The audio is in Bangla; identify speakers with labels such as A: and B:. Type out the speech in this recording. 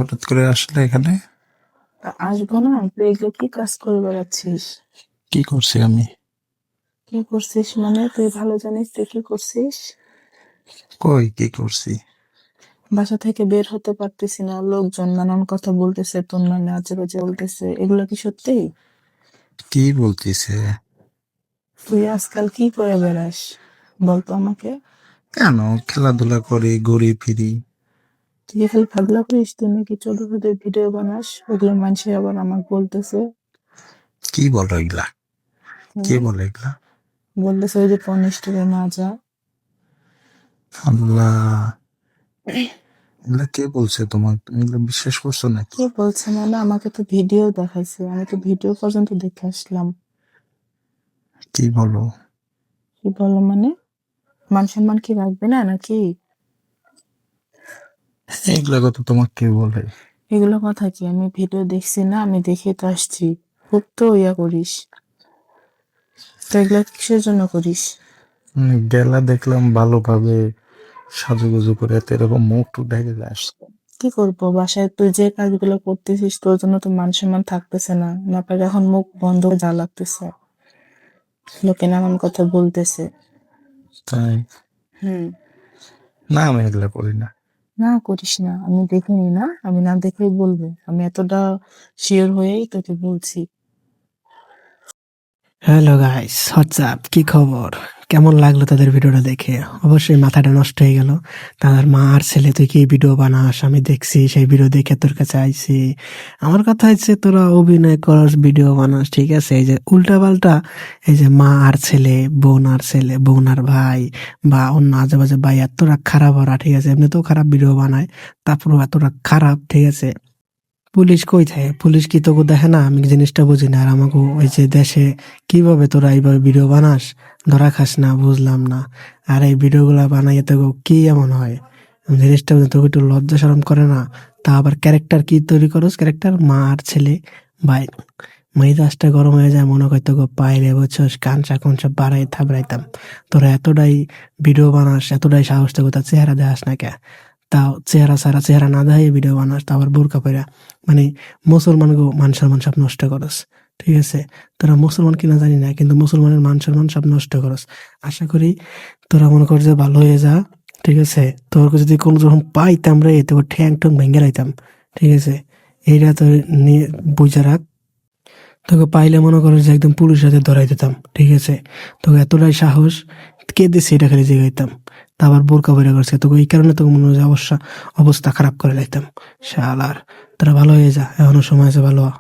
A: হঠাৎ করে আসলে এখানে?
B: আসবো না? তুই এগুলো কি কাজ করে বেড়াচ্ছিস?
A: কি করছি আমি?
B: কি করছিস মানে? তুই ভালো জানিস তুই কি করছিস।
A: কই কি করছি?
B: বাসা থেকে বের হতে পারতেছি না, লোকজন নানান কথা বলতেছে, তোর নামে আজে বাজে বলতেছে, এগুলো কি সত্যি?
A: কি বলতিছে?
B: তুই আজকাল কি করে বেড়াস বলতো আমাকে।
A: কেন খেলাধুলা করি, ঘুরি ফিরি।
B: তুই কি খালি পাগলা করিস? তুই নাকি ছোট ছোট ভিডিও বানাস, ওগুলো মানুষে আবার আমাকে বলতেছে।
A: কি বলো এগুলা? কে
B: হুম,
A: বলে এগুলা?
B: বলতেছে ওই যে ফোন স্টোরে না যা।
A: আল্লাহ, এগুলা কে বলছে তোমার? তুমি এগুলা বিশ্বাস করছো নাকি?
B: কে বলছে মানে? আমাকে তো ভিডিও দেখাইছে, আমি তো ভিডিও পর্যন্ত দেখে আসলাম।
A: কি বলো?
B: কি বলো মানে? মান সম্মান কি রাখবে না নাকি?
A: এগুলা কথা তোমার কে বলে?
B: এগুলো কথা কি? আমি ভিডিও দেখছি না, আমি দেখে তো আসছি। খুব তো ইয়া করিস, তো এগুলো কিসের জন্য করিস?
A: গেলা দেখলাম ভালোভাবে সাজুগুজু করে, এত এরকম মুখ টুক ঢেকে যাস।
B: কি করবো, বাসায় তুই যে কাজগুলো করতেছিস তোর জন্য তো মান সম্মান থাকতেছে না, না পারে এখন মুখ বন্ধ করে যা লাগতেছে, লোকে নানান কথা বলতেছে।
A: তাই?
B: হুম।
A: না, আমি এগুলা করি না।
B: না করিস না, আমি দেখিনি না, আমি না দেখলেই বলবো, আমি এতটা শিওর হয়েই তোকে বলছি।
C: হ্যালো গাইস, হোয়াটসঅ্যাপ, কি খবর? কেমন লাগলো তাদের ভিডিওটা দেখে? অবশ্যই মাথাটা নষ্ট হয়ে গেল। তার মা আর ছেলে, তুই কি ভিডিও বানাস? আমি দেখছি, সেই ভিডিও দেখে তোর কাছে আইছি। আমার কথা হচ্ছে, তোরা অভিনয় করস, ভিডিও বানাস, ঠিক আছে? এই যে উল্টা পাল্টা, এই যে মা আর ছেলে, বোন আর ছেলে, বোন আর ভাই, বা অন্য আজেবাজে ভাই, এতটা খারাপ ওরা, ঠিক আছে? এমনিতেও খারাপ ভিডিও বানায়, তারপরও এতটা খারাপ, ঠিক আছে? পুলিশ কই থাকে? পুলিশ কি তোকে দেখে না? আমি জিনিসটা বুঝি না। আর আমাকে ওই যে দেশে কিভাবে তোরা এইভাবে ভিডিও বানাস, ধরা খাস না, বুঝলাম না। আর এই ভিডিও গুলা বানাইয়ে তোকে কি এমন হয়? আমি জিনিসটা বুঝি না। তোকে একটু লজ্জা শরম করে না? তা আবার ক্যারেক্টার কি তৈরি করস? ক্যারেক্টার মা আর ছেলে, ভাই। মেজাজটা গরম হয়ে যায়, মনে হয় তোকে পাইলে বুঝছস, কানসা কুনসা বাড়াই থাবড়াইতাম। তোরা এতটাই ভিডিও বানাস, এতটাই সাহস, তোকে তার চেহারা দেখাস না কে? তাও চেহারা ছাড়া, চেহারা না দেখাই ভিডিও বানাস, তা আবার বোরকা পইরা। মানে মুসলমানকে মান সম্মান সব নষ্ট করস, ঠিক আছে? তোরা মুসলমান কিনা জানি না, কিন্তু মুসলমানের মান সম্মান সব নষ্ট করস। আশা করি তোরা মনে কর যে ভালো হয়ে যা, ঠিক আছে? তোর যদি কোনো যখন পাইতাম রে, তোর ঠ্যাং ঠ্যাং ভেঙে রাইতাম, ঠিক আছে? এইটা তো নিয়ে বুঝা রাখ। তোকে পাইলে মনে করো যে একদম পুলিশের হাতে ধরাই দিতাম, ঠিক আছে? তোকে এতটাই সাহস, কে দিছে এটা খালি জিগাইতাম। তা আবার বোরকা বেরা করছে তোকে, এই কারণে তোকে মনে হয় অবস্থা খারাপ করে লাইতাম। শালার, তোরা ভালো হয়ে যা, এখনো সময় আছে, ভালো হ।